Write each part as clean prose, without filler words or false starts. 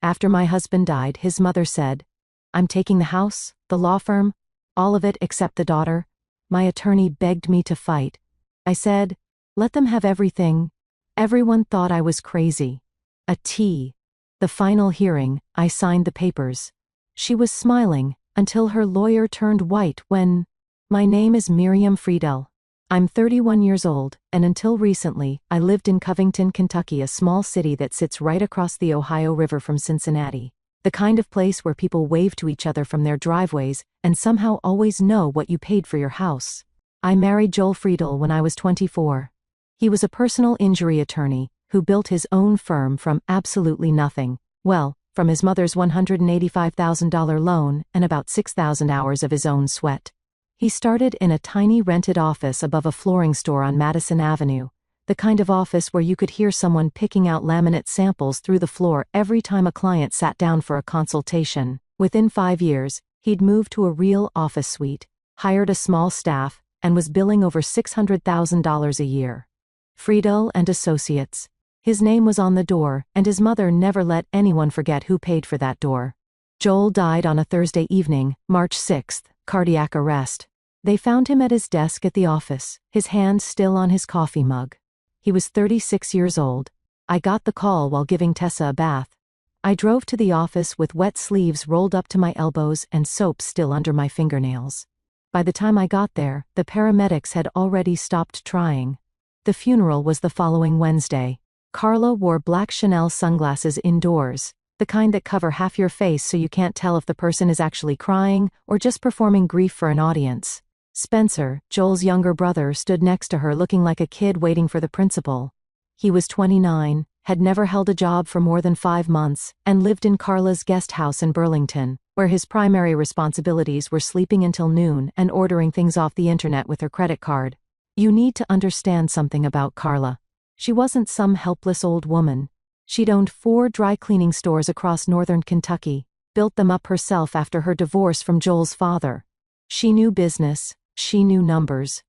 After my husband died, his mother said, "I'm taking the house, the law firm, all of it except the daughter." My attorney begged me to fight. I said, "Let them have everything." Everyone thought I was crazy. The final hearing, I signed the papers. She was smiling, until her lawyer turned white when, "My name is Miriam Friedel. I'm 31 years old, and until recently, I lived in Covington, Kentucky, a small city that sits right across the Ohio River from Cincinnati. The kind of place where people wave to each other from their driveways and somehow always know what you paid for your house. I married Joel Friedel when I was 24. He was a personal injury attorney who built his own firm from absolutely nothing. Well, from his mother's $185,000 loan and about 6,000 hours of his own sweat. He started in a tiny rented office above a flooring store on Madison Avenue, the kind of office where you could hear someone picking out laminate samples through the floor every time a client sat down for a consultation. Within 5 years, he'd moved to a real office suite, hired a small staff, and was billing over $600,000 a year. Friedel and Associates. His name was on the door, and his mother never let anyone forget who paid for that door. Joel died on a Thursday evening, March 6th, cardiac arrest. They found him at his desk at the office, his hand still on his coffee mug. He was 36 years old. I got the call while giving Tessa a bath. I drove to the office with wet sleeves rolled up to my elbows and soap still under my fingernails. By the time I got there, the paramedics had already stopped trying. The funeral was the following Wednesday. Carla wore black Chanel sunglasses indoors, the kind that cover half your face so you can't tell if the person is actually crying or just performing grief for an audience. Spencer, Joel's younger brother, stood next to her looking like a kid waiting for the principal. He was 29, had never held a job for more than 5 months, and lived in Carla's guest house in Burlington, where his primary responsibilities were sleeping until noon and ordering things off the internet with her credit card. You need to understand something about Carla. She wasn't some helpless old woman. She'd owned 4 dry cleaning stores across northern Kentucky, built them up herself after her divorce from Joel's father. She knew business, she knew numbers.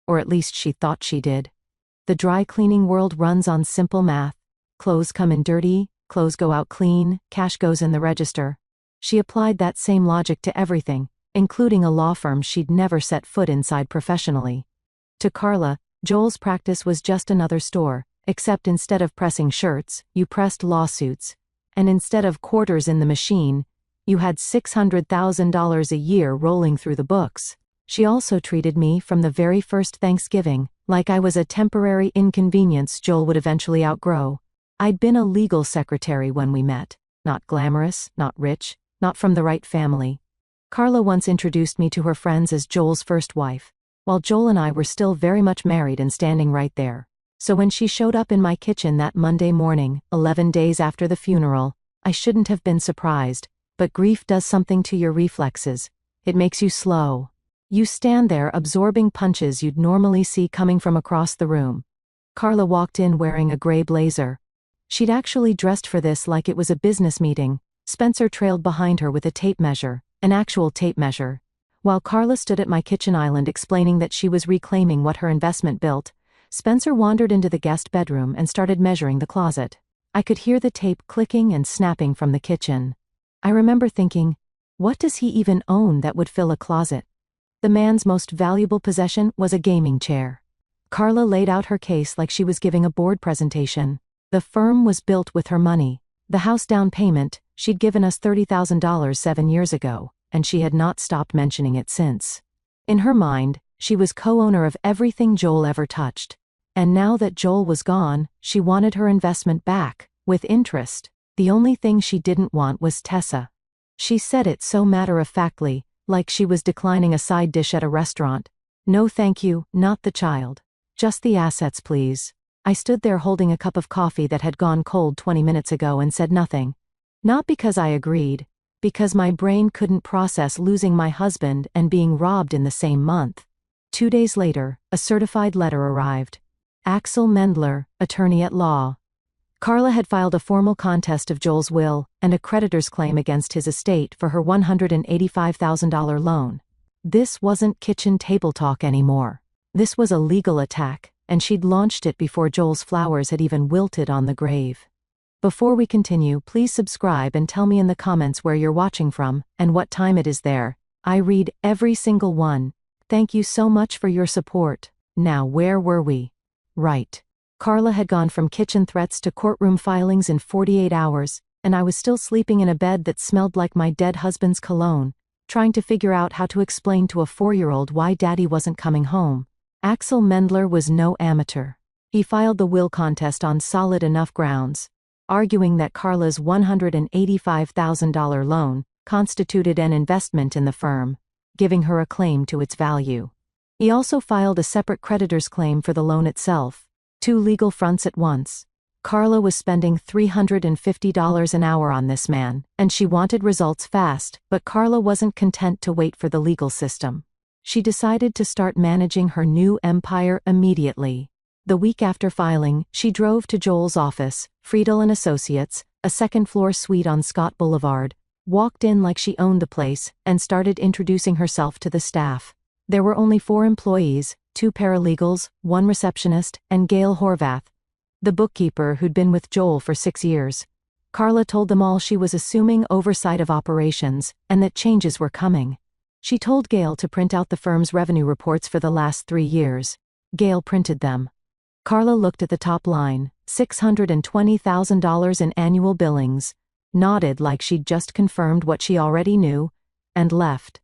Or at least she thought she did. The dry cleaning world runs on simple math. Clothes come in dirty, clothes go out clean, cash goes in the register. She applied that same logic to everything, including a law firm she'd never set foot inside professionally. To Carla, Joel's practice was just another store, except instead of pressing shirts, you pressed lawsuits. And instead of quarters in the machine, you had $600,000 a year rolling through the books. She also treated me from the very first Thanksgiving like I was a temporary inconvenience Joel would eventually outgrow. I'd been a legal secretary when we met. Not glamorous, not rich, not from the right family. Carla once introduced me to her friends as Joel's first wife, while Joel and I were still very much married and standing right there. So when she showed up in my kitchen that Monday morning, 11 days after the funeral, I shouldn't have been surprised, but grief does something to your reflexes. It makes you slow. You stand there absorbing punches you'd normally see coming from across the room. Carla walked in wearing a gray blazer. She'd actually dressed for this like it was a business meeting. Spencer trailed behind her with a tape measure, an actual tape measure. While Carla stood at my kitchen island explaining that she was reclaiming what her investment built, Spencer wandered into the guest bedroom and started measuring the closet. I could hear the tape clicking and snapping from the kitchen. I remember thinking, what does he even own that would fill a closet? The man's most valuable possession was a gaming chair. Carla laid out her case like she was giving a board presentation. The firm was built with her money. The house down payment, she'd given us $30,000 7 years ago, and she had not stopped mentioning it since. In her mind, she was co-owner of everything Joel ever touched. And now that Joel was gone, she wanted her investment back, with interest. The only thing she didn't want was Tessa. She said it so matter-of-factly, like she was declining a side dish at a restaurant. No thank you, not the child. Just the assets, please. I stood there holding a cup of coffee that had gone cold 20 minutes ago and said nothing. Not because I agreed, because my brain couldn't process losing my husband and being robbed in the same month. 2 days later, a certified letter arrived. Axel Mendler, attorney at law. Carla had filed a formal contest of Joel's will and a creditor's claim against his estate for her $185,000 loan. This wasn't kitchen table talk anymore. This was a legal attack, and she'd launched it before Joel's flowers had even wilted on the grave. Before we continue, please subscribe and tell me in the comments where you're watching from and what time it is there. I read every single one. Thank you so much for your support. Now, where were we? Right. Carla had gone from kitchen threats to courtroom filings in 48 hours, and I was still sleeping in a bed that smelled like my dead husband's cologne, trying to figure out how to explain to a 4-year-old why Daddy wasn't coming home. Axel Mendler was no amateur. He filed the will contest on solid enough grounds, arguing that Carla's $185,000 loan constituted an investment in the firm, giving her a claim to its value. He also filed a separate creditor's claim for the loan itself, 2 legal fronts at once. Carla was spending $350 an hour on this man, and she wanted results fast, but Carla wasn't content to wait for the legal system. She decided to start managing her new empire immediately. The week after filing, she drove to Joel's office, Friedel & Associates, a second-floor suite on Scott Boulevard, walked in like she owned the place, and started introducing herself to the staff. There were only 4 employees, 2 paralegals, 1 receptionist, and Gail Horvath, the bookkeeper who'd been with Joel for 6 years. Carla told them all she was assuming oversight of operations, and that changes were coming. She told Gail to print out the firm's revenue reports for the last 3 years. Gail printed them. Carla looked at the top line, $620,000 in annual billings, nodded like she'd just confirmed what she already knew, and left.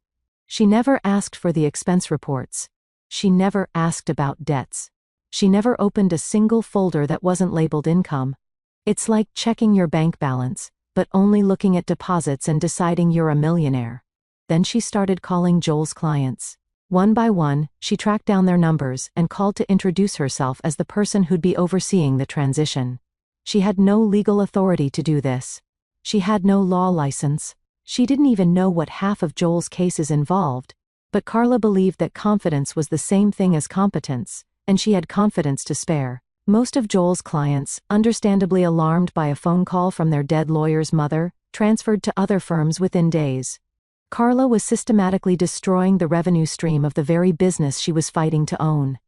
She never asked for the expense reports. She never asked about debts. She never opened a single folder that wasn't labeled income. It's like checking your bank balance, but only looking at deposits and deciding you're a millionaire. Then she started calling Joel's clients. One by one, she tracked down their numbers and called to introduce herself as the person who'd be overseeing the transition. She had no legal authority to do this. She had no law license. She didn't even know what half of Joel's cases involved. But Carla believed that confidence was the same thing as competence, and she had confidence to spare. Most of Joel's clients, understandably alarmed by a phone call from their dead lawyer's mother, transferred to other firms within days. Carla was systematically destroying the revenue stream of the very business she was fighting to own.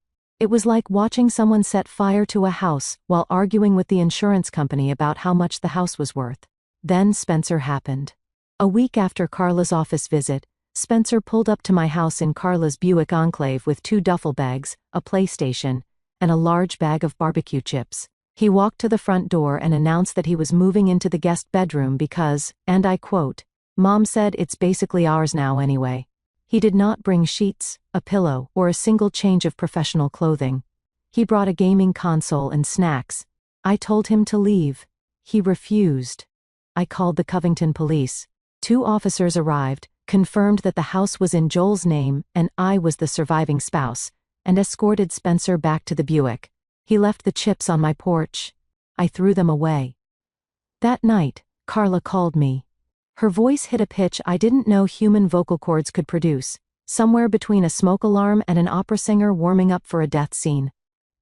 It was like watching someone set fire to a house while arguing with the insurance company about how much the house was worth. Then Spencer happened. A week after Carla's office visit, Spencer pulled up to my house in Carla's Buick Enclave with 2 duffel bags, a PlayStation, and a large bag of barbecue chips. He walked to the front door and announced that he was moving into the guest bedroom because, and I quote, "Mom said it's basically ours now anyway." He did not bring sheets, a pillow, or a single change of professional clothing. He brought a gaming console and snacks. I told him to leave. He refused. I called the Covington police. 2 officers arrived, confirmed that the house was in Joel's name and I was the surviving spouse, and escorted Spencer back to the Buick. He left the chips on my porch. I threw them away. That night, Carla called me. Her voice hit a pitch I didn't know human vocal cords could produce, somewhere between a smoke alarm and an opera singer warming up for a death scene.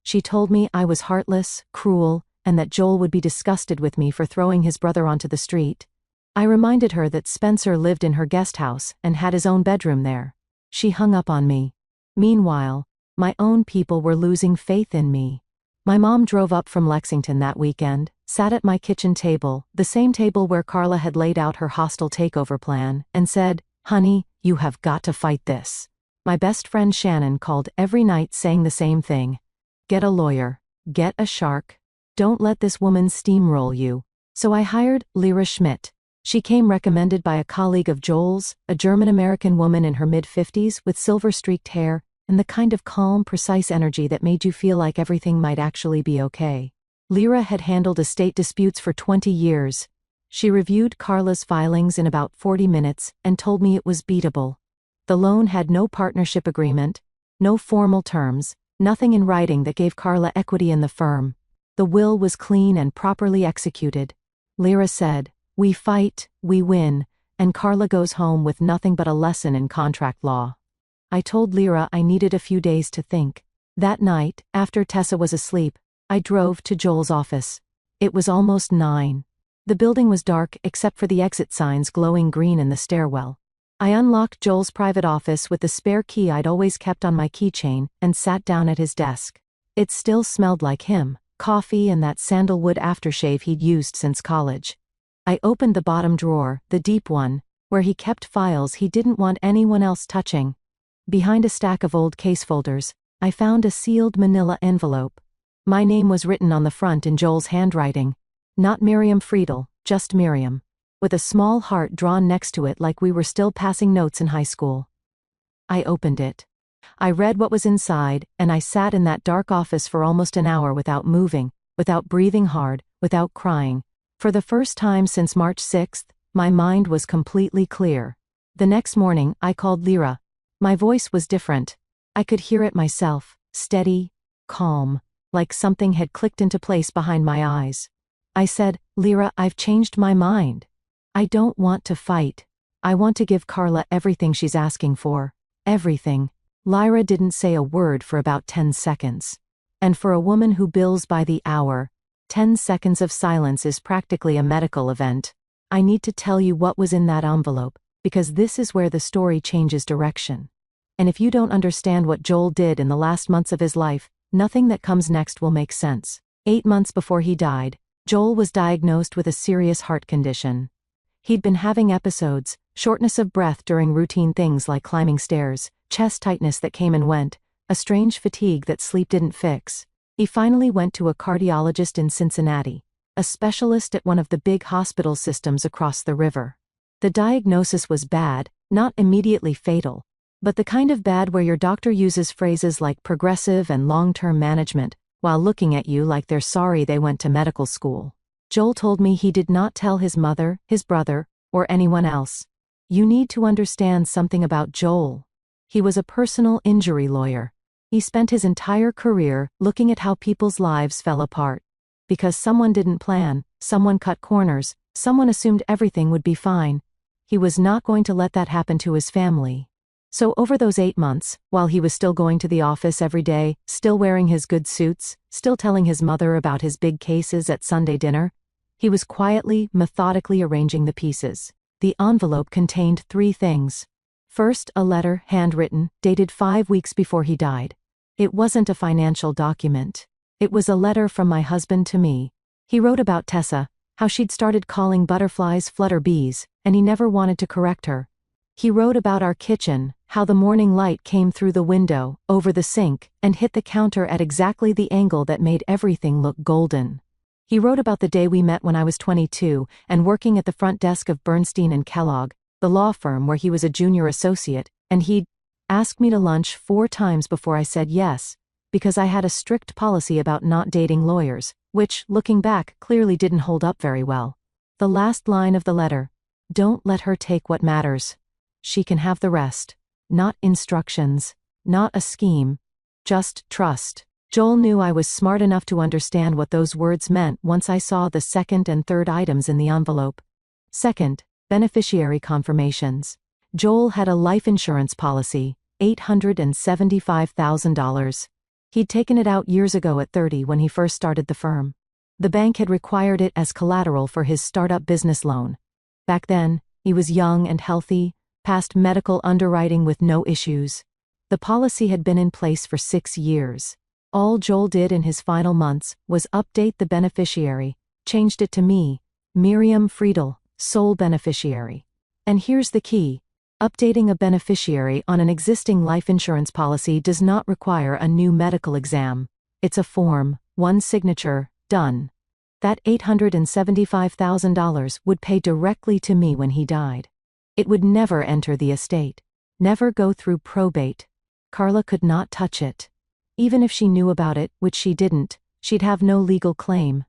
She told me I was heartless, cruel, and that Joel would be disgusted with me for throwing his brother onto the street. I reminded her that Spencer lived in her guest house and had his own bedroom there. She hung up on me. Meanwhile, my own people were losing faith in me. My mom drove up from Lexington that weekend, sat at my kitchen table, the same table where Carla had laid out her hostile takeover plan, and said, "Honey, you have got to fight this." My best friend Shannon called every night saying the same thing. "Get a lawyer. Get a shark. Don't let this woman steamroll you." So I hired Lyra Schmidt. She came recommended by a colleague of Joel's, a German-American woman in her mid-50s with silver-streaked hair and the kind of calm, precise energy that made you feel like everything might actually be okay. Lyra had handled estate disputes for 20 years. She reviewed Carla's filings in about 40 minutes and told me it was beatable. The loan had no partnership agreement, no formal terms, nothing in writing that gave Carla equity in the firm. The will was clean and properly executed. Lyra said, "We fight, we win, and Carla goes home with nothing but a lesson in contract law." I told Lyra I needed a few days to think. That night, after Tessa was asleep, I drove to Joel's office. It was almost 9. The building was dark except for the exit signs glowing green in the stairwell. I unlocked Joel's private office with the spare key I'd always kept on my keychain and sat down at his desk. It still smelled like him. coffee and that sandalwood aftershave he'd used since college. I opened the bottom drawer, the deep one, where he kept files he didn't want anyone else touching. Behind a stack of old case folders, I found a sealed manila envelope. My name was written on the front in Joel's handwriting. Not Miriam Friedel, just Miriam. With a small heart drawn next to it like we were still passing notes in high school. I opened it. I read what was inside, and I sat in that dark office for almost an hour without moving, without breathing hard, without crying. For the first time since March 6th, my mind was completely clear. The next morning, I called Lyra. My voice was different. I could hear it myself, steady, calm, like something had clicked into place behind my eyes. I said, "Lyra, I've changed my mind. I don't want to fight. I want to give Carla everything she's asking for. Everything." Lyra didn't say a word for about 10 seconds. And for a woman who bills by the hour, 10 seconds of silence is practically a medical event. I need to tell you what was in that envelope, because this is where the story changes direction. And if you don't understand what Joel did in the last months of his life, nothing that comes next will make sense. 8 months before he died, Joel was diagnosed with a serious heart condition. He'd been having episodes, shortness of breath during routine things like climbing stairs, chest tightness that came and went, a strange fatigue that sleep didn't fix. He finally went to a cardiologist in Cincinnati, a specialist at one of the big hospital systems across the river. The diagnosis was bad, not immediately fatal, but the kind of bad where your doctor uses phrases like progressive and long-term management, while looking at you like they're sorry they went to medical school. Joel told me he did not tell his mother, his brother, or anyone else. You need to understand something about Joel. He was a personal injury lawyer. He spent his entire career looking at how people's lives fell apart. Because someone didn't plan, someone cut corners, someone assumed everything would be fine. He was not going to let that happen to his family. So over those 8 months, while he was still going to the office every day, still wearing his good suits, still telling his mother about his big cases at Sunday dinner, he was quietly, methodically arranging the pieces. The envelope contained 3 things. First, a letter, handwritten, dated 5 weeks before he died. It wasn't a financial document. It was a letter from my husband to me. He wrote about Tessa, how she'd started calling butterflies flutter bees, and he never wanted to correct her. He wrote about our kitchen, how the morning light came through the window, over the sink, and hit the counter at exactly the angle that made everything look golden. He wrote about the day we met when I was 22 and working at the front desk of Bernstein and Kellogg, the law firm where he was a junior associate, and he'd asked me to lunch 4 times before I said yes, because I had a strict policy about not dating lawyers, which, looking back, clearly didn't hold up very well. The last line of the letter: "Don't let her take what matters. She can have the rest." Not instructions, not a scheme, just trust. Joel knew I was smart enough to understand what those words meant once I saw the second and third items in the envelope. Second, beneficiary confirmations. Joel had a life insurance policy, $875,000. He'd taken it out years ago at 30 when he first started the firm. The bank had required it as collateral for his startup business loan. Back then, he was young and healthy, passed medical underwriting with no issues. The policy had been in place for 6 years. All Joel did in his final months was update the beneficiary, changed it to me, Miriam Friedel, sole beneficiary. And here's the key: updating a beneficiary on an existing life insurance policy does not require a new medical exam. It's a form, 1 signature, done. That $875,000 would pay directly to me when he died. It would never enter the estate, never go through probate. Carla could not touch it. Even if she knew about it, which she didn't, she'd have no legal claim.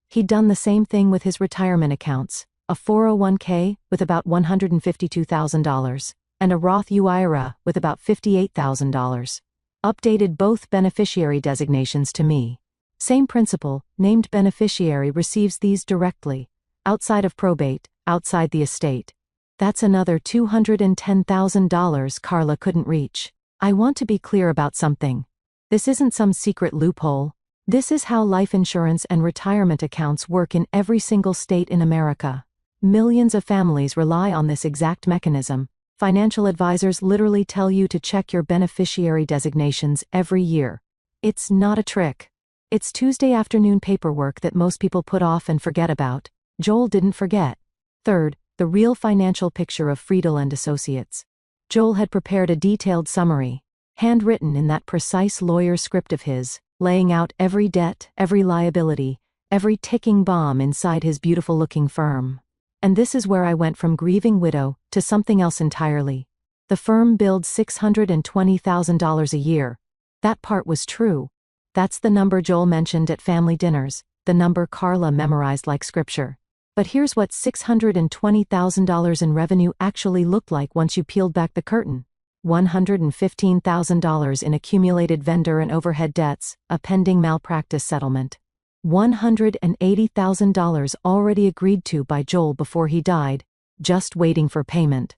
He'd done the same thing with his retirement accounts, a 401k with about $152,000, and a Roth IRA with about $58,000. Updated both beneficiary designations to me. Same principle, named beneficiary receives these directly, outside of probate, outside the estate. That's another $210,000 Carla couldn't reach. I want to be clear about something. This isn't some secret loophole. This is how life insurance and retirement accounts work in every single state in America. Millions of families rely on this exact mechanism. Financial advisors literally tell you to check your beneficiary designations every year. It's not a trick. It's Tuesday afternoon paperwork that most people put off and forget about. Joel didn't forget. Third, the real financial picture of Friedel and Associates. Joel had prepared a detailed summary, handwritten in that precise lawyer script of his, laying out every debt, every liability, every ticking bomb inside his beautiful-looking firm. And this is where I went from grieving widow to something else entirely. The firm billed $620,000 a year. That part was true. That's the number Joel mentioned at family dinners, the number Carla memorized like scripture. But here's what $620,000 in revenue actually looked like once you peeled back the curtain. $115,000 in accumulated vendor and overhead debts, a pending malpractice settlement. $180,000 already agreed to by Joel before he died, just waiting for payment.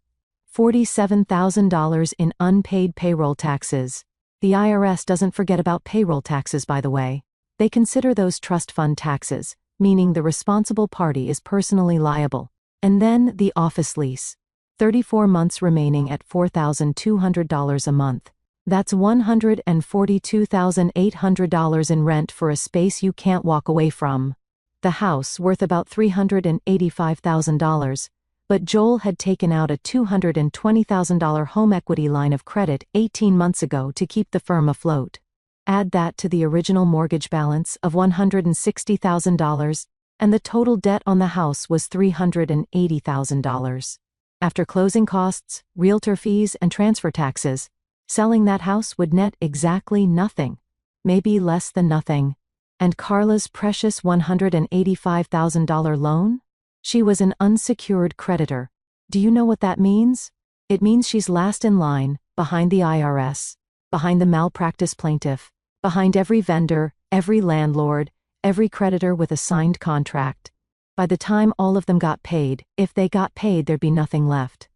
$47,000 in unpaid payroll taxes. The IRS doesn't forget about payroll taxes, by the way. They consider those trust fund taxes, meaning the responsible party is personally liable. And then the office lease. 34 months remaining at $4,200 a month. That's $142,800 in rent for a space you can't walk away from. The house worth about $385,000, but Joel had taken out a $220,000 home equity line of credit 18 months ago to keep the firm afloat. Add that to the original mortgage balance of $160,000, and the total debt on the house was $380,000. After closing costs, realtor fees, and transfer taxes, selling that house would net exactly nothing, maybe less than nothing. And Carla's precious $185,000 loan? She was an unsecured creditor. Do you know what that means? It means she's last in line, behind the IRS, behind the malpractice plaintiff, behind every vendor, every landlord, every creditor with a signed contract. By the time all of them got paid, if they got paid, there'd be nothing left.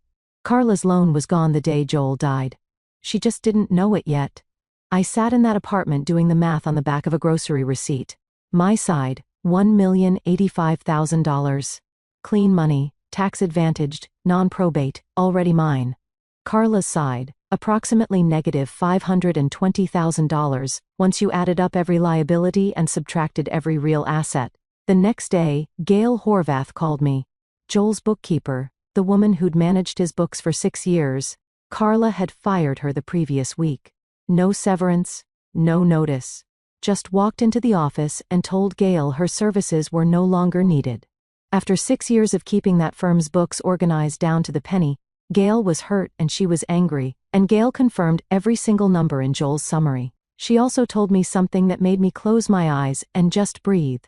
Carla's loan was gone the day Joel died. She just didn't know it yet. I sat in that apartment doing the math on the back of a grocery receipt. My side, $1,085,000. Clean money, tax-advantaged, non-probate, already mine. Carla's side, approximately negative $520,000, once you added up every liability and subtracted every real asset. The next day, Gail Horvath called me. Joel's bookkeeper, the woman who'd managed his books for 6 years. Carla had fired her the previous week. No severance, no notice. Just walked into the office and told Gail her services were no longer needed. After 6 years of keeping that firm's books organized down to the penny, Gail was hurt and she was angry, and Gail confirmed every single number in Joel's summary. She also told me something that made me close my eyes and just breathe.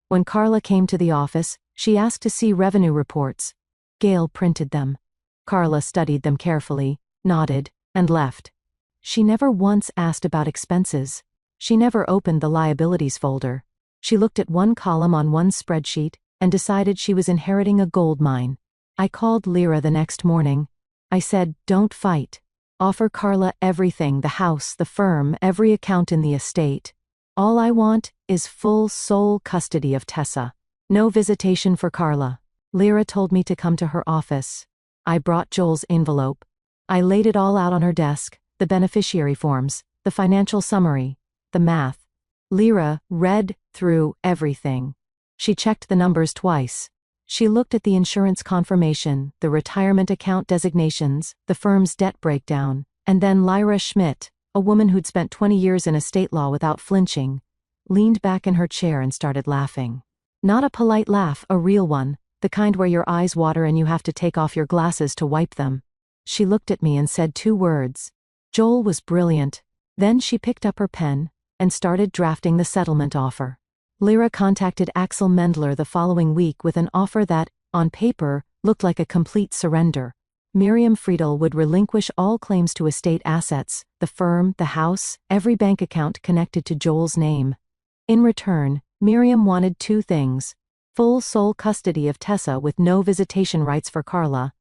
When Carla came to the office, she asked to see revenue reports. Gail printed them. Carla studied them carefully, nodded, and left. She never once asked about expenses. She never opened the liabilities folder. She looked at one column on one spreadsheet and decided she was inheriting a gold mine. I called Lyra the next morning. I said, "Don't fight. Offer Carla everything, the house, the firm, every account in the estate. All I want is full sole custody of Tessa. No visitation for Carla." Lyra told me to come to her office. I brought Joel's envelope. I laid it all out on her desk, the beneficiary forms, the financial summary, the math. Lyra read through everything. She checked the numbers twice. She looked at the insurance confirmation, the retirement account designations, the firm's debt breakdown, and then Lyra Schmidt, a woman who'd spent 20 years in estate law without flinching, leaned back in her chair and started laughing. Not a polite laugh, a real one, the kind where your eyes water and you have to take off your glasses to wipe them. She looked at me and said 2 words. Joel was brilliant. Then she picked up her pen and started drafting the settlement offer. Lyra contacted Axel Mendler the following week with an offer that, on paper, looked like a complete surrender. Miriam Friedel would relinquish all claims to estate assets, the firm, the house, every bank account connected to Joel's name. In return, Miriam wanted 2 things: full sole custody of Tessa with no visitation rights for Carla,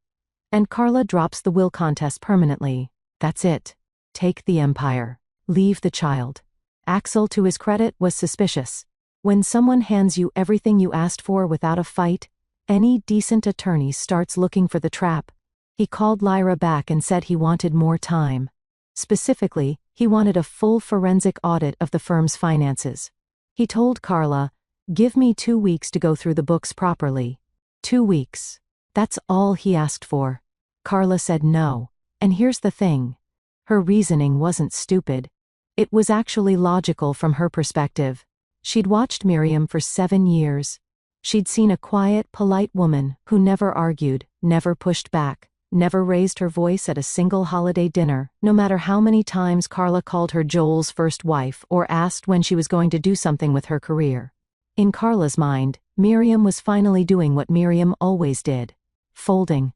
and Carla drops the will contest permanently. That's it. Take the empire. Leave the child. Axel, to his credit, was suspicious. When someone hands you everything you asked for without a fight, any decent attorney starts looking for the trap. He called Lyra back and said he wanted more time. Specifically, he wanted a full forensic audit of the firm's finances. He told Carla, "Give me 2 weeks to go through the books properly." 2 weeks. That's all he asked for. Carla said no. And here's the thing. Her reasoning wasn't stupid. It was actually logical from her perspective. She'd watched Miriam for 7 years. She'd seen a quiet, polite woman who never argued, never pushed back, never raised her voice at a single holiday dinner, no matter how many times Carla called her Joel's first wife or asked when she was going to do something with her career. In Carla's mind, Miriam was finally doing what Miriam always did. Folding.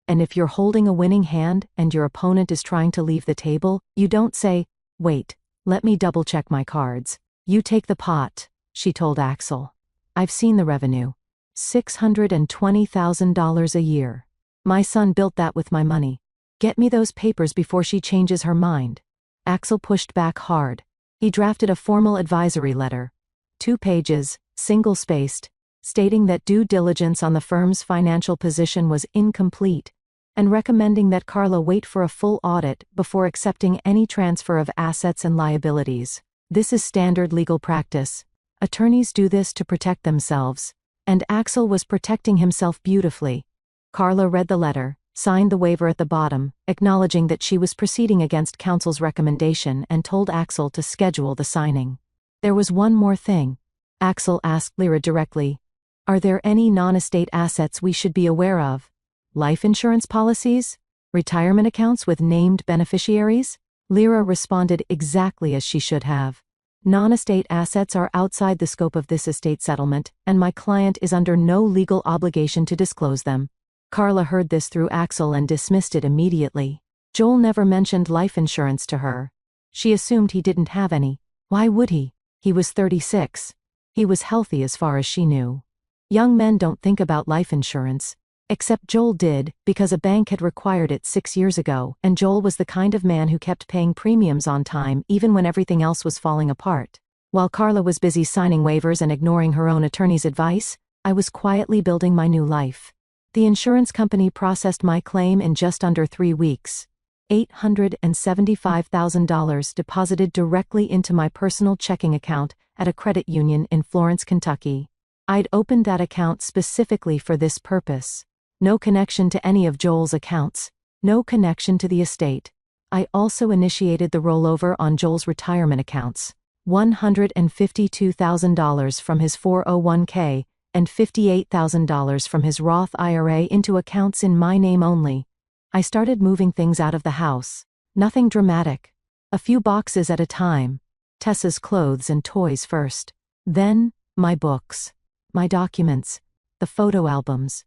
And if you're holding a winning hand and your opponent is trying to leave the table, you don't say, "Wait, let me double-check my cards." You take the pot, she told Axel. "I've seen the revenue. $620,000 a year. My son built that with my money. Get me those papers before she changes her mind." Axel pushed back hard. He drafted a formal advisory letter. 2 pages, single-spaced, stating that due diligence on the firm's financial position was incomplete, and recommending that Carla wait for a full audit before accepting any transfer of assets and liabilities. This is standard legal practice. Attorneys do this to protect themselves, and Axel was protecting himself beautifully. Carla read the letter, signed the waiver at the bottom, acknowledging that she was proceeding against counsel's recommendation, and told Axel to schedule the signing. There was one more thing. Axel asked Lyra directly, "Are there any non-estate assets we should be aware of? Life insurance policies? Retirement accounts with named beneficiaries?" Lyra responded exactly as she should have. "Non-estate assets are outside the scope of this estate settlement, and my client is under no legal obligation to disclose them." Carla heard this through Axel and dismissed it immediately. Joel never mentioned life insurance to her. She assumed he didn't have any. Why would he? He was 36. He was healthy as far as she knew. Young men don't think about life insurance. Except Joel did, because a bank had required it 6 years ago, and Joel was the kind of man who kept paying premiums on time even when everything else was falling apart. While Carla was busy signing waivers and ignoring her own attorney's advice, I was quietly building my new life. The insurance company processed my claim in just under 3 weeks. $875,000 deposited directly into my personal checking account at a credit union in Florence, Kentucky. I'd opened that account specifically for this purpose. No connection to any of Joel's accounts. No connection to the estate. I also initiated the rollover on Joel's retirement accounts. $152,000 from his 401k and $58,000 from his Roth IRA into accounts in my name only. I started moving things out of the house. Nothing dramatic. A few boxes at a time. Tessa's clothes and toys first. Then, my books. My documents. The photo albums.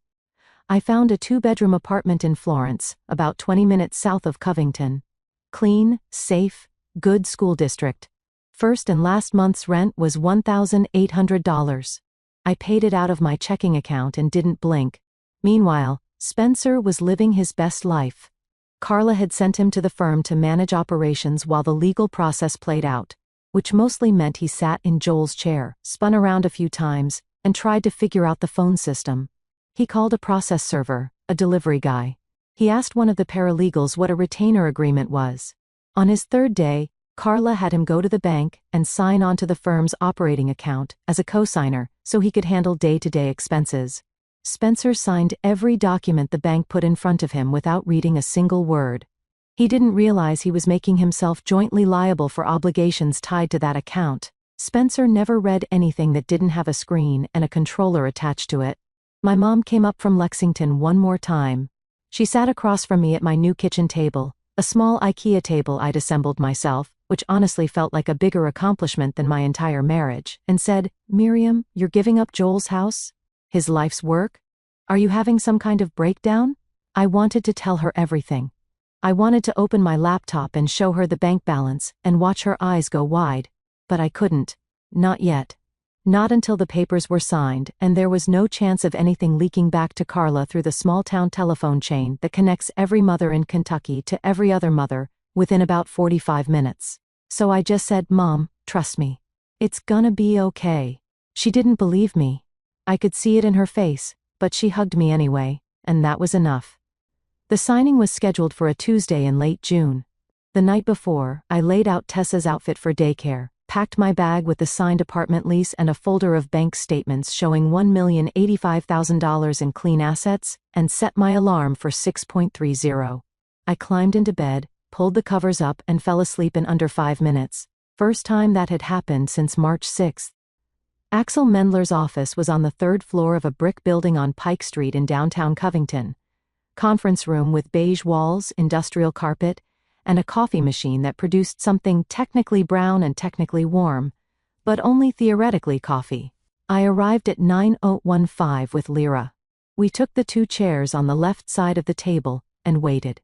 I found a 2-bedroom apartment in Florence, about 20 minutes south of Covington. Clean, safe, good school district. First and last month's rent was $1,800. I paid it out of my checking account and didn't blink. Meanwhile, Spencer was living his best life. Carla had sent him to the firm to manage operations while the legal process played out, which mostly meant he sat in Joel's chair, spun around a few times, and tried to figure out the phone system. He called a process server, a delivery guy. He asked one of the paralegals what a retainer agreement was. On his 3rd day, Carla had him go to the bank and sign on to the firm's operating account as a co-signer so he could handle day-to-day expenses. Spencer signed every document the bank put in front of him without reading a single word. He didn't realize he was making himself jointly liable for obligations tied to that account. Spencer never read anything that didn't have a screen and a controller attached to it. My mom came up from Lexington one more time. She sat across from me at my new kitchen table, a small IKEA table I'd assembled myself, which honestly felt like a bigger accomplishment than my entire marriage, and said, "Miriam, you're giving up Joel's house? His life's work? Are you having some kind of breakdown?" I wanted to tell her everything. I wanted to open my laptop and show her the bank balance and watch her eyes go wide. But I couldn't. Not yet. Not until the papers were signed, and there was no chance of anything leaking back to Carla through the small-town telephone chain that connects every mother in Kentucky to every other mother within about 45 minutes. So I just said, "Mom, trust me. It's gonna be okay." She didn't believe me. I could see it in her face, but she hugged me anyway, and that was enough. The signing was scheduled for a Tuesday in late June. The night before, I laid out Tessa's outfit for daycare, packed my bag with the signed apartment lease and a folder of bank statements showing $1,085,000 in clean assets, and set my alarm for 6:30. I climbed into bed, pulled the covers up and fell asleep in under 5 minutes. First time that had happened since March 6. Axel Mendler's office was on the 3rd floor of a brick building on Pike Street in downtown Covington. Conference room with beige walls, industrial carpet, and a coffee machine that produced something technically brown and technically warm, but only theoretically coffee. I arrived at 9:15 with Lyra. We took the 2 chairs on the left side of the table and waited.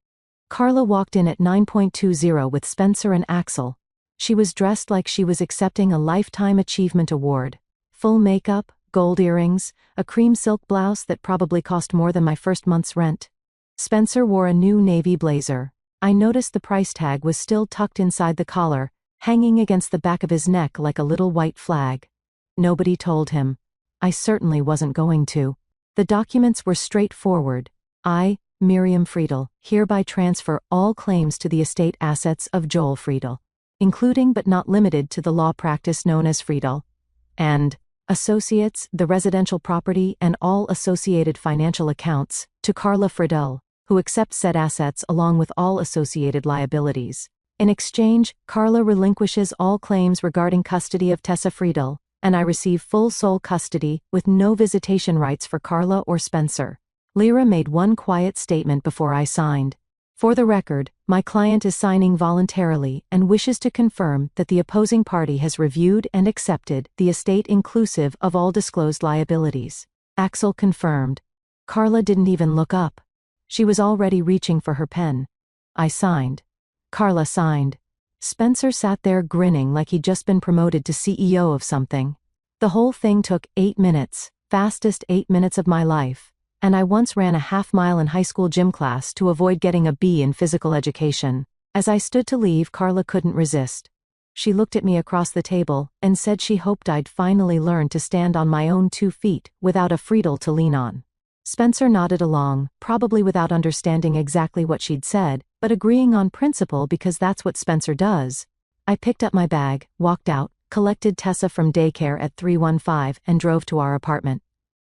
Carla walked in at 9:20 with Spencer and Axel. She was dressed like she was accepting a Lifetime Achievement Award. Full makeup, gold earrings, a cream silk blouse that probably cost more than my first month's rent. Spencer wore a new navy blazer. I noticed the price tag was still tucked inside the collar, hanging against the back of his neck like a little white flag. Nobody told him. I certainly wasn't going to. The documents were straightforward. I, Miriam Friedel, hereby transfer all claims to the estate assets of Joel Friedel, including but not limited to the law practice known as Friedel, and Associates, the residential property and all associated financial accounts, to Carla Friedel, who accepts said assets along with all associated liabilities. In exchange, Carla relinquishes all claims regarding custody of Tessa Friedel, and I receive full sole custody with no visitation rights for Carla or Spencer. Lyra made one quiet statement before I signed. For the record, my client is signing voluntarily and wishes to confirm that the opposing party has reviewed and accepted the estate inclusive of all disclosed liabilities. Axel confirmed. Carla didn't even look up. She was already reaching for her pen. I signed. Carla signed. Spencer sat there grinning like he'd just been promoted to CEO of something. The whole thing took 8 minutes, fastest 8 minutes of my life. And I once ran a half-mile in high school gym class to avoid getting a B in physical education. As I stood to leave, Carla couldn't resist. She looked at me across the table and said she hoped I'd finally learn to stand on my own 2 feet without a Friedel to lean on. Spencer nodded along, probably without understanding exactly what she'd said, but agreeing on principle because that's what Spencer does. I picked up my bag, walked out, collected Tessa from daycare at 315 and drove to our apartment.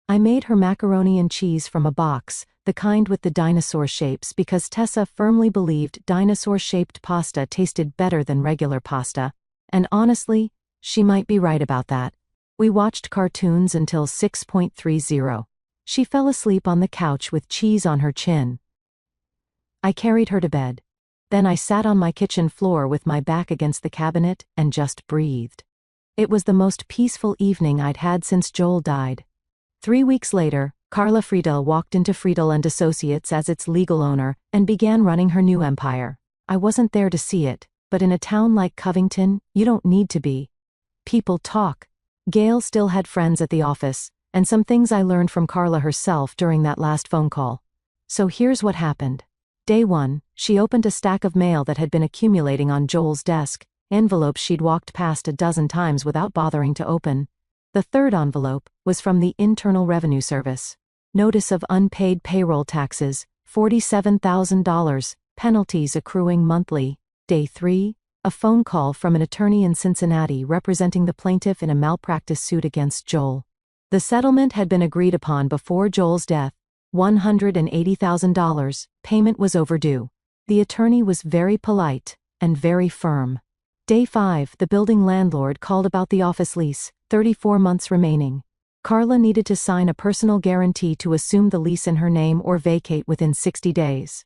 I made her macaroni and cheese from a box, the kind with the dinosaur shapes, because Tessa firmly believed dinosaur-shaped pasta tasted better than regular pasta, and honestly, she might be right about that. We watched cartoons until 6:30. She fell asleep on the couch with cheese on her chin. I carried her to bed. Then I sat on my kitchen floor with my back against the cabinet and just breathed. It was the most peaceful evening I'd had since Joel died. 3 weeks later, Carla Friedel walked into Friedel and Associates as its legal owner and began running her new empire. I wasn't there to see it, but in a town like Covington, you don't need to be. People talk. Gail still had friends at the office, and some things I learned from Carla herself during that last phone call. So here's what happened. Day 1, she opened a stack of mail that had been accumulating on Joel's desk, envelopes she'd walked past a dozen times without bothering to open. The 3rd envelope was from the Internal Revenue Service. Notice of unpaid payroll taxes, $47,000, penalties accruing monthly. Day 3, a phone call from an attorney in Cincinnati representing the plaintiff in a malpractice suit against Joel. The settlement had been agreed upon before Joel's death, $180,000, payment was overdue. The attorney was very polite and very firm. Day 5, the building landlord called about the office lease, 34 months remaining. Carla needed to sign a personal guarantee to assume the lease in her name or vacate within 60 days.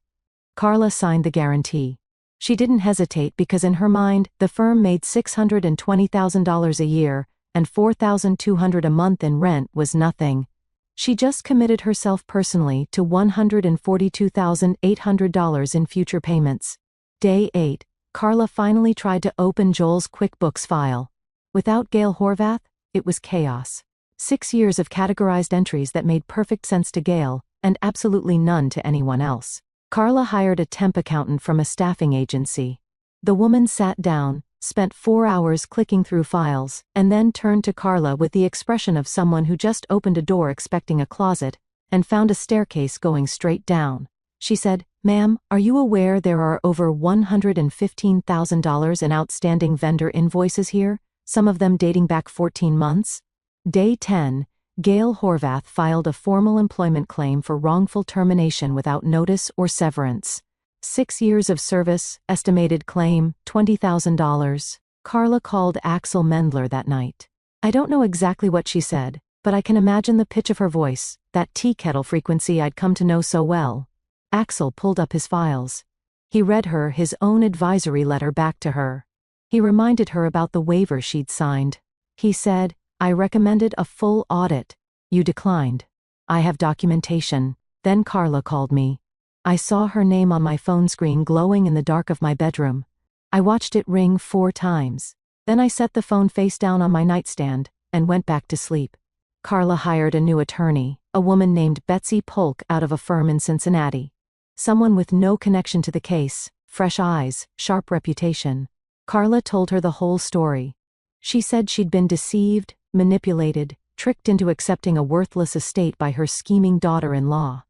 Carla signed the guarantee. She didn't hesitate because in her mind, the firm made $620,000 a year, and $4,200 a month in rent was nothing. She just committed herself personally to $142,800 in future payments. Day 8, Carla finally tried to open Joel's QuickBooks file. Without Gail Horvath, it was chaos. 6 years of categorized entries that made perfect sense to Gail, and absolutely none to anyone else. Carla hired a temp accountant from a staffing agency. The woman sat down, spent 4 hours clicking through files, and then turned to Carla with the expression of someone who just opened a door expecting a closet, and found a staircase going straight down. She said, "Ma'am, are you aware there are over $115,000 in outstanding vendor invoices here? some of them dating back 14 months. Day 10, Gail Horvath filed a formal employment claim for wrongful termination without notice or severance. 6 years of service, estimated claim, $20,000. Carla called Axel Mendler that night. I don't know exactly what she said, but I can imagine the pitch of her voice, that tea kettle frequency I'd come to know so well. Axel pulled up his files. He read her his own advisory letter back to her. He reminded her about the waiver she'd signed. He said, "I recommended a full audit. You declined. I have documentation." Then Carla called me. I saw her name on my phone screen glowing in the dark of my bedroom. I watched it ring 4 times. Then I set the phone face down on my nightstand and went back to sleep. Carla hired a new attorney, a woman named Betsy Polk out of a firm in Cincinnati. Someone with no connection to the case, fresh eyes, sharp reputation. Carla told her the whole story. She said she'd been deceived, manipulated, tricked into accepting a worthless estate by her scheming daughter-in-law.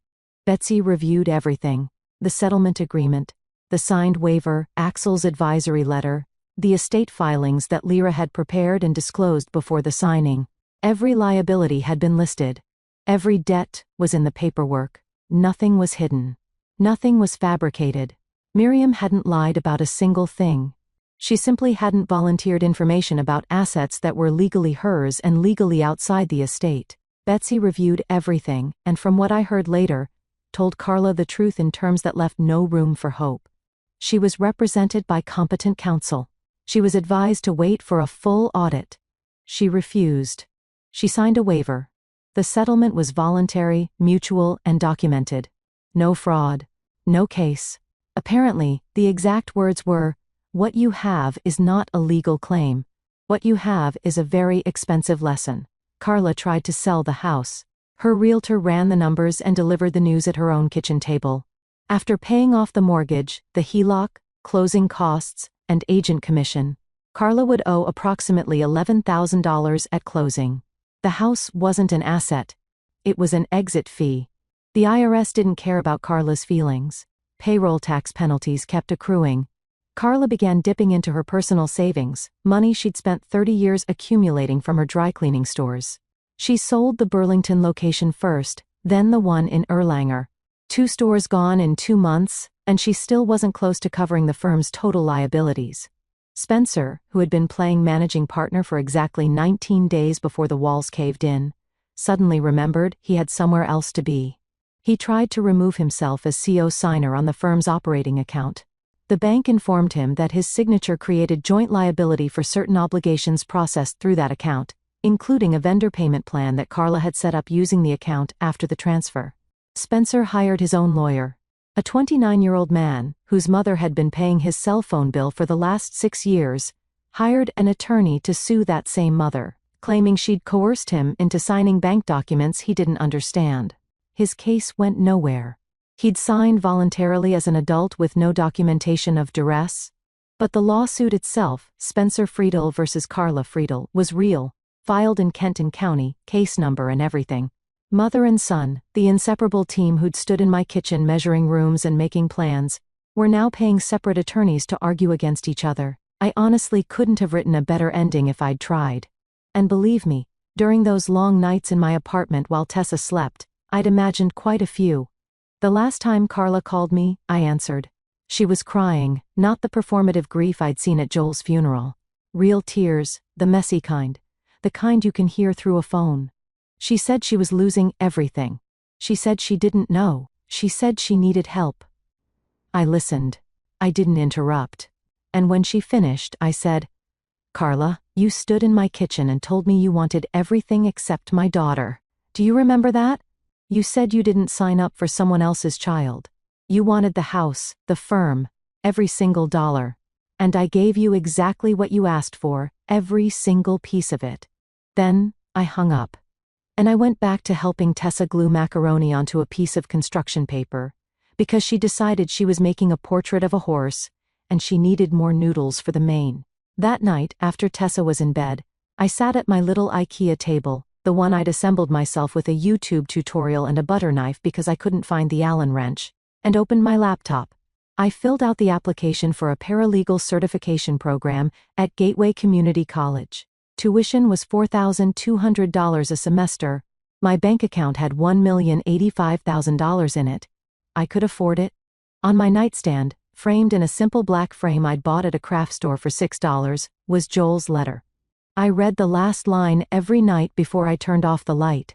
Betsy reviewed everything: the settlement agreement, the signed waiver, Axel's advisory letter, the estate filings that Lyra had prepared and disclosed before the signing. Every liability had been listed. Every debt was in the paperwork. Nothing was hidden. Nothing was fabricated. Miriam hadn't lied about a single thing. She simply hadn't volunteered information about assets that were legally hers and legally outside the estate. Betsy reviewed everything, and from what I heard later, told Carla the truth in terms that left no room for hope. She was represented by competent counsel. She was advised to wait for a full audit. She refused. She signed a waiver. The settlement was voluntary, mutual, and documented. No fraud. No case. Apparently, the exact words were, "What you have is not a legal claim. What you have is a very expensive lesson." Carla tried to sell the house. Her realtor ran the numbers and delivered the news at her own kitchen table. After paying off the mortgage, the HELOC, closing costs, and agent commission, Carla would owe approximately $11,000 at closing. The house wasn't an asset. It was an exit fee. The IRS didn't care about Carla's feelings. Payroll tax penalties kept accruing. Carla began dipping into her personal savings, money she'd spent 30 years accumulating from her dry cleaning stores. She sold the Burlington location first, then the one in Erlanger. 2 stores gone in 2 months, and she still wasn't close to covering the firm's total liabilities. Spencer, who had been playing managing partner for exactly 19 days before the walls caved in, suddenly remembered he had somewhere else to be. He tried to remove himself as CO signer on the firm's operating account. The bank informed him that his signature created joint liability for certain obligations processed through that account, including a vendor payment plan that Carla had set up using the account after the transfer. Spencer hired his own lawyer, a 29-year-old man, whose mother had been paying his cell phone bill for the last 6 years, hired an attorney to sue that same mother, claiming she'd coerced him into signing bank documents he didn't understand. His case went nowhere. He'd signed voluntarily as an adult with no documentation of duress. But the lawsuit itself, Spencer Friedel versus Carla Friedel, was real, filed in Kenton County, case number and everything. Mother and son, the inseparable team who'd stood in my kitchen measuring rooms and making plans, were now paying separate attorneys to argue against each other. I honestly couldn't have written a better ending if I'd tried. And believe me, during those long nights in my apartment while Tessa slept, I'd imagined quite a few. The last time Carla called me, I answered. She was crying, not the performative grief I'd seen at Joel's funeral. Real tears, the messy kind. The kind you can hear through a phone. She said she was losing everything. She said she didn't know. She said she needed help. I listened. I didn't interrupt. And when she finished, I said, "Carla, you stood in my kitchen and told me you wanted everything except my daughter. Do you remember that? You said you didn't sign up for someone else's child. You wanted the house, the firm, every single dollar. And I gave you exactly what you asked for, every single piece of it." Then, I hung up. And I went back to helping Tessa glue macaroni onto a piece of construction paper, because she decided she was making a portrait of a horse, and she needed more noodles for the mane. That night, after Tessa was in bed, I sat at my little IKEA table, the one I'd assembled myself with a YouTube tutorial and a butter knife because I couldn't find the Allen wrench, and opened my laptop. I filled out the application for a paralegal certification program at Gateway Community College. Tuition was $4,200 a semester. My bank account had $1,085,000 in it. I could afford it. On my nightstand, framed in a simple black frame I'd bought at a craft store for $6, was Joel's letter. I read the last line every night before I turned off the light.